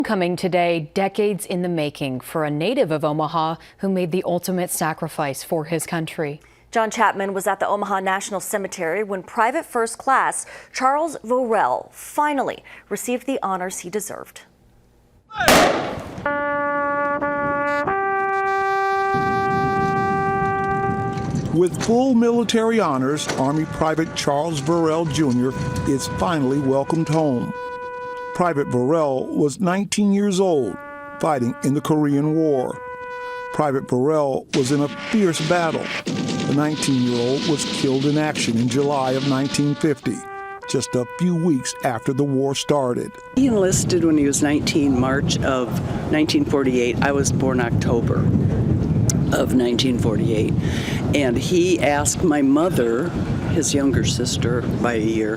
Coming today, decades in the making for a native of Omaha who made the ultimate sacrifice for his country. John Chapman was at the Omaha National Cemetery when Private First Class Charles Vorel finally received the honors he deserved. With full military honors, Army Private Charles Vorel Jr. is finally welcomed home. Private Vorel was 19 years old, fighting in the Korean War. Private Vorel was in a fierce battle. The 19-year-old was killed in action in July of 1950, just a few weeks after the war started. He enlisted when he was 19, March of 1948. I was born October of 1948. And he asked my mother, his younger sister by a year,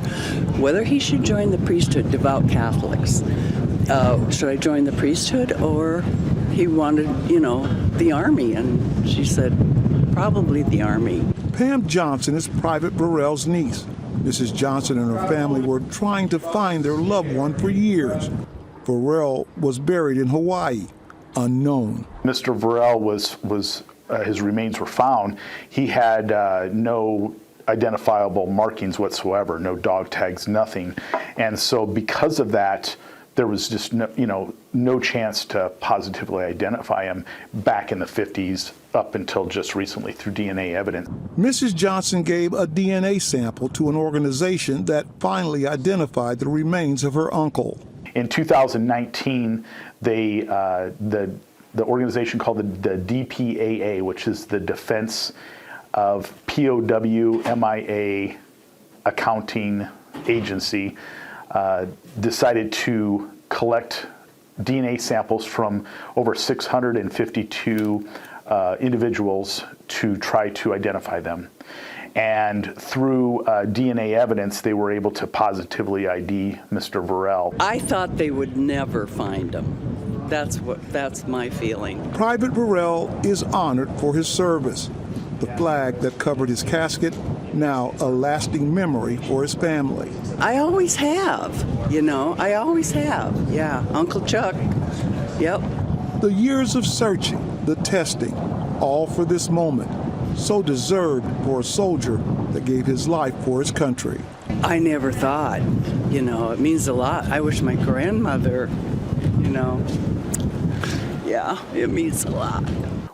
whether he should join the priesthood, devout Catholics. Should I join the priesthood, or he wanted, the Army? And she said, probably the Army. Pam Johnson is Private Vorel's niece. Mrs. Johnson and her family were trying to find their loved one for years. Vorel was buried in Hawaii, unknown. Mr. Vorel was his remains were found. He had no identifiable markings whatsoever, no dog tags, nothing. And so because of that, there was just no chance to positively identify him back in the 50s up until just recently through DNA evidence. Mrs. Johnson gave a DNA sample to an organization that finally identified the remains of her uncle. In 2019, the organization called the DPAA, which is the Defense of POW MIA Accounting Agency, decided to collect DNA samples from over 652 individuals to try to identify them. And through DNA evidence, they were able to positively ID Mr. Vorel. I thought they would never find him. That's my feeling. Private Vorel is honored for his service. The flag that covered his casket, now a lasting memory for his family. I always have, I always have. Yeah, Uncle Chuck, yep. The years of searching, the testing, all for this moment. So deserved for a soldier that gave his life for his country. I never thought, it means a lot. I wish my grandmother, yeah, it means a lot.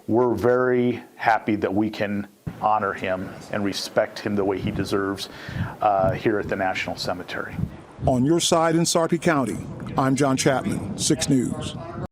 We're very happy that we can honor him and respect him the way he deserves here at the National Cemetery. On your side in Sarpy County, I'm John Chapman, 6 News.